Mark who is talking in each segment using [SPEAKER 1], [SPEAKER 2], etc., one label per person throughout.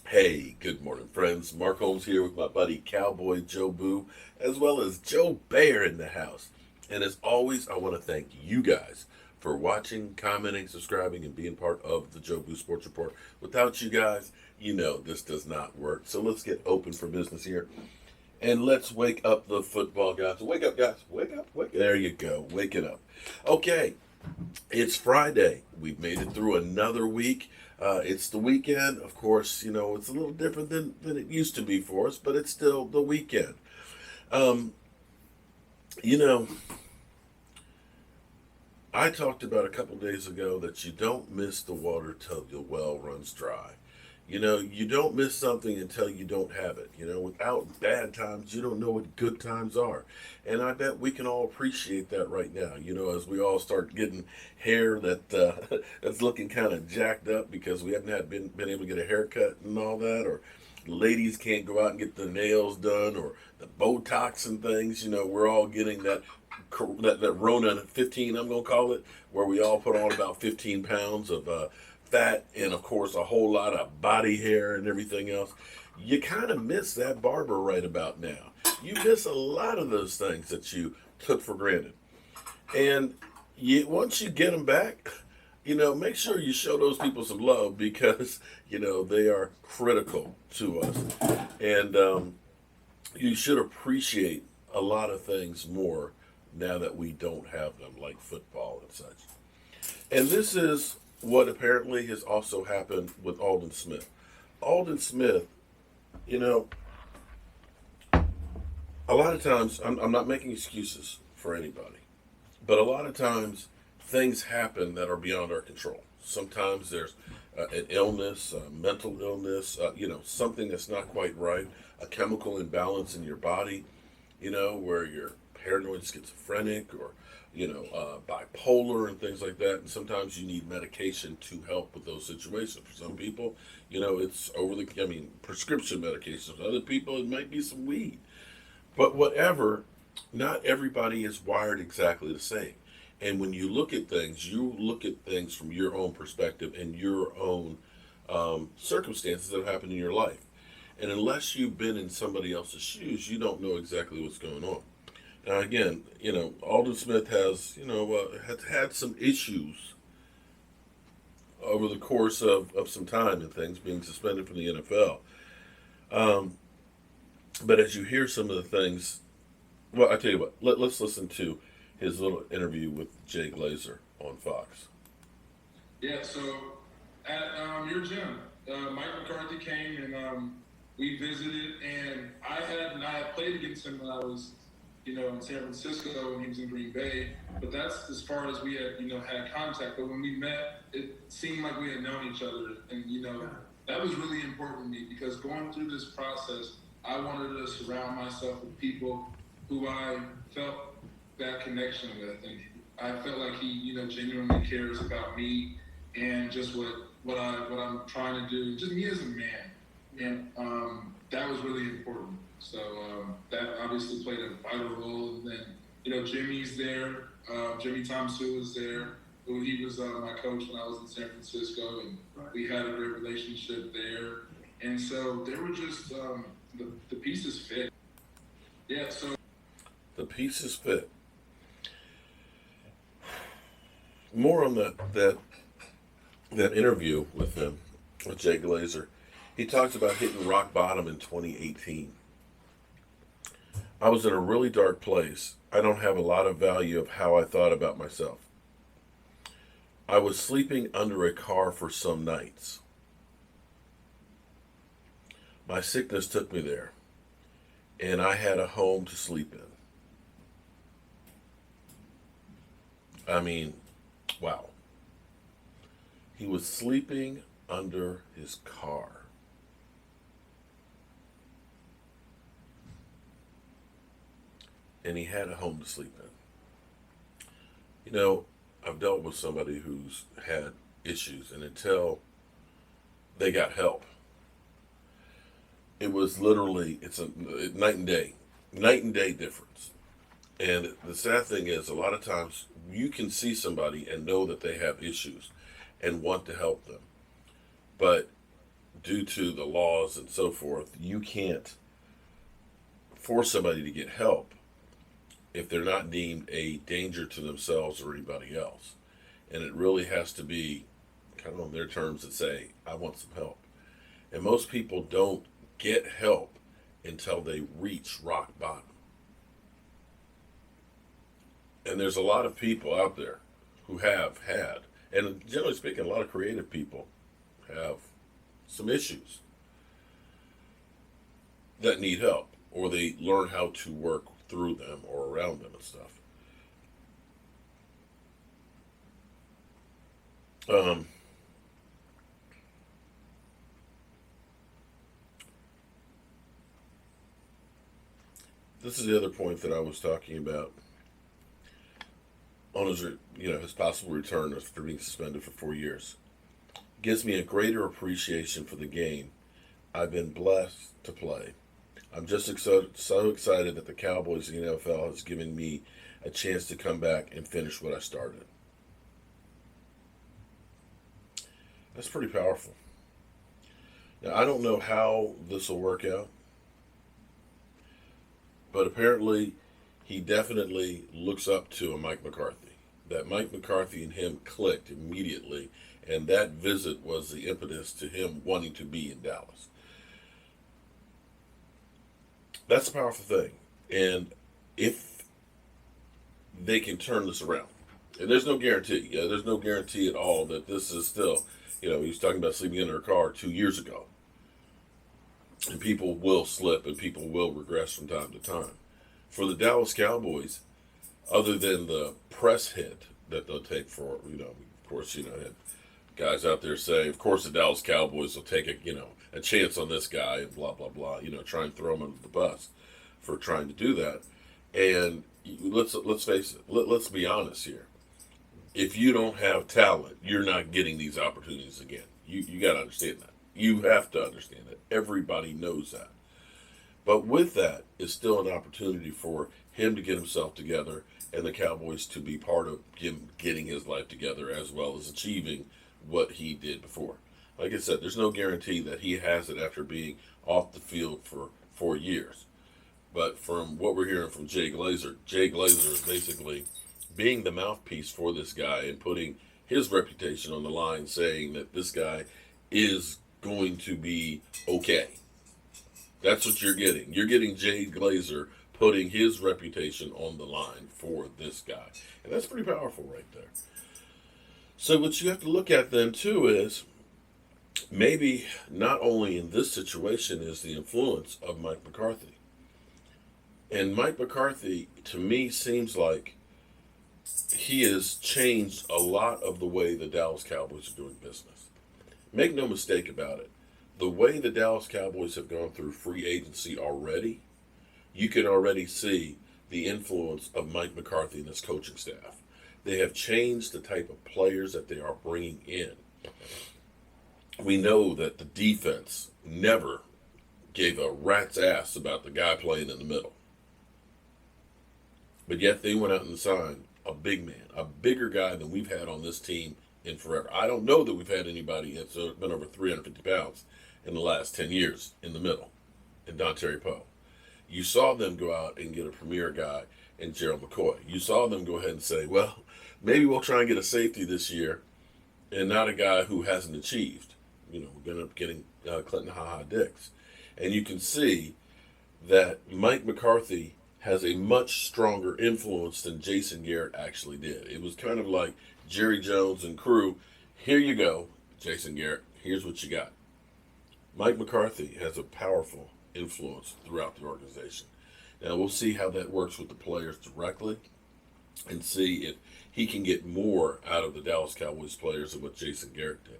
[SPEAKER 1] Hey, good morning, friends. Mark Holmes here with my buddy Cowboy Joe Boo, as well as Joe Bear in the house. And as always, I want to thank you guys for watching, commenting, subscribing, and being part of the Joe Boo Sports Report. Without you guys, this does not work. So let's get open for business here. And let's wake up the football guys. Wake up, guys. Wake up. Wake. There you go. Wake it up. Okay, it's Friday. We've made it through another week. It's the weekend. Of course, it's a little different than it used to be for us, but it's still the weekend. Um, you know, I talked about a couple days ago that you don't miss the water till the well runs dry. You don't miss something until you don't have it. Without bad times, you don't know what good times are. And I bet we can all appreciate that right now, as we all start getting hair that's looking kind of jacked up because we haven't been able to get a haircut and all that, or ladies can't go out and get their nails done, or the Botox and things. We're all getting that Rona 15, I'm going to call it, where we all put on about 15 pounds of fat and, of course, a whole lot of body hair and everything else. You kind of miss that barber right about now. You miss a lot of those things that you took for granted. And once you get them back, make sure you show those people some love because, they are critical to us. And you should appreciate a lot of things more now that we don't have them, like football and such. And this is what apparently has also happened with Aldon Smith. Aldon Smith, you know, a lot of times, I'm not making excuses for anybody, but a lot of times things happen that are beyond our control. Sometimes there's an illness, a mental illness, something that's not quite right, a chemical imbalance in your body, where you're paranoid schizophrenic or, bipolar and things like that. And sometimes you need medication to help with those situations. For some people, it's prescription medications. For other people, it might be some weed. But whatever, not everybody is wired exactly the same. And when you look at things from your own perspective and your own circumstances that happen in your life. And unless you've been in somebody else's shoes, you don't know exactly what's going on. Now, again, Aldon Smith has had some issues over the course of some time and things, being suspended from the NFL. Um, but as you hear some of the things, well, I tell you what, let's listen to his little interview with Jay Glazer on Fox.
[SPEAKER 2] Yeah, so at your gym, Mike McCarthy came and we visited, and I had played against him when I was, in San Francisco when he was in Green Bay. But that's as far as we had, had contact. But when we met, it seemed like we had known each other, and that was really important to me because going through this process, I wanted to surround myself with people who I felt that connection with, and I felt like he, genuinely cares about me and just what I'm trying to do, just me as a man, and that was really important. So that obviously played a vital role. And then Jimmy's there, Jimmy Thompson was there. Who he was my coach when I was in San Francisco, and we had a great relationship there. And so they were just the pieces fit. Yeah. So
[SPEAKER 1] The pieces fit. More on that interview with him, with Jay Glazer. He talks about hitting rock bottom in 2018. I was in a really dark place. I don't have a lot of value of how I thought about myself. I was sleeping under a car for some nights. My sickness took me there, and I had a home to sleep in. I mean, wow. He was sleeping under his car. And he had a home to sleep in. I've dealt with somebody who's had issues, and until they got help, it was literally it's a night and day difference. And the sad thing is, a lot of times you can see somebody and know that they have issues and want to help them, but due to the laws and so forth, you can't force somebody to get help if they're not deemed a danger to themselves or anybody else. And it really has to be kind of on their terms that say, I want some help. And most people don't get help until they reach rock bottom. And there's a lot of people out there who have had, and generally speaking, a lot of creative people have some issues that need help, or they learn how to work through them or around them and stuff. Um, this is the other point that I was talking about on his, his possible return after being suspended for 4 years. Gives me a greater appreciation for the game I've been blessed to play. I'm just so excited that the Cowboys and the NFL has given me a chance to come back and finish what I started. That's pretty powerful. Now, I don't know how this will work out, but apparently he definitely looks up to a Mike McCarthy. That Mike McCarthy and him clicked immediately, and that visit was the impetus to him wanting to be in Dallas. That's a powerful thing. And if they can turn this around, and there's no guarantee, there's no guarantee at all that this is still, he was talking about sleeping in her car 2 years ago. And people will slip and people will regress from time to time. For the Dallas Cowboys, other than the press hit that they'll take for, of course, had guys out there saying, of course, the Dallas Cowboys will take a chance on this guy and blah, blah, blah, try and throw him under the bus for trying to do that. And let's face it, let's be honest here. If you don't have talent, you're not getting these opportunities again. You got to understand that. You have to understand that. Everybody knows that. But with that is still an opportunity for him to get himself together and the Cowboys to be part of him getting his life together as well as achieving what he did before. Like I said, there's no guarantee that he has it after being off the field for 4 years. But from what we're hearing from Jay Glazer is basically being the mouthpiece for this guy and putting his reputation on the line, saying that this guy is going to be okay. That's what you're getting. You're getting Jay Glazer putting his reputation on the line for this guy. And that's pretty powerful right there. So what you have to look at then too is maybe not only in this situation is the influence of Mike McCarthy. And Mike McCarthy, to me, seems like he has changed a lot of the way the Dallas Cowboys are doing business. Make no mistake about it. The way the Dallas Cowboys have gone through free agency already, you can already see the influence of Mike McCarthy and his coaching staff. They have changed the type of players that they are bringing in. We know that the defense never gave a rat's ass about the guy playing in the middle. But yet they went out and signed a big man, a bigger guy than we've had on this team in forever. I don't know that we've had anybody that's been over 350 pounds in the last 10 years in the middle, in Dontari Poe. You saw them go out and get a premier guy in Gerald McCoy. You saw them go ahead and say, well, maybe we'll try and get a safety this year and not a guy who hasn't achieved. We're going to end up getting Clinton Ha-Ha Dix. And you can see that Mike McCarthy has a much stronger influence than Jason Garrett actually did. It was kind of like Jerry Jones and crew, here you go, Jason Garrett, here's what you got. Mike McCarthy has a powerful influence throughout the organization. Now we'll see how that works with the players directly and see if he can get more out of the Dallas Cowboys players than what Jason Garrett did.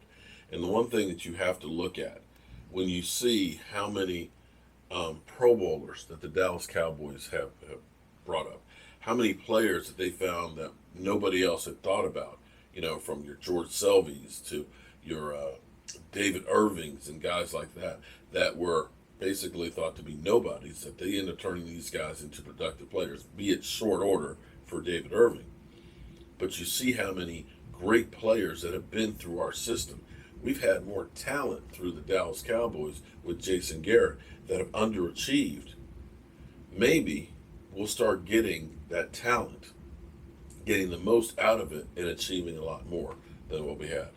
[SPEAKER 1] And the one thing that you have to look at when you see how many Pro Bowlers that the Dallas Cowboys have brought up, how many players that they found that nobody else had thought about, from your George Selvies to your David Irvings and guys like that, that were basically thought to be nobodies, that they end up turning these guys into productive players, be it short order for David Irving. But you see how many great players that have been through our system. We've had more talent through the Dallas Cowboys with Jason Garrett that have underachieved. Maybe we'll start getting that talent, getting the most out of it, and achieving a lot more than what we had.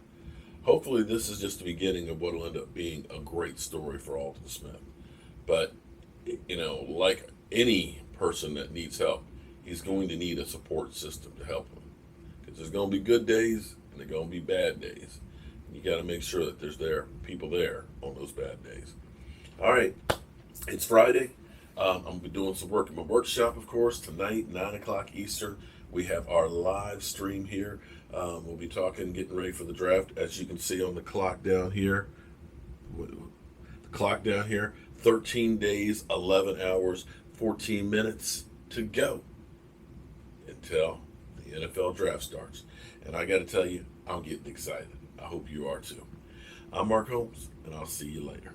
[SPEAKER 1] Hopefully, this is just the beginning of what will end up being a great story for Aldon Smith. But, like any person that needs help, he's going to need a support system to help him. Because there's going to be good days and there's going to be bad days. You got to make sure that there's people there on those bad days. All right, it's Friday. I'm going to be doing some work at my workshop, of course, tonight, 9 o'clock Eastern. We have our live stream here. We'll be talking, getting ready for the draft. As you can see on the clock down here, 13 days, 11 hours, 14 minutes to go until the NFL draft starts. And I got to tell you, I'm getting excited. I hope you are too. I'm Mark Holmes, and I'll see you later.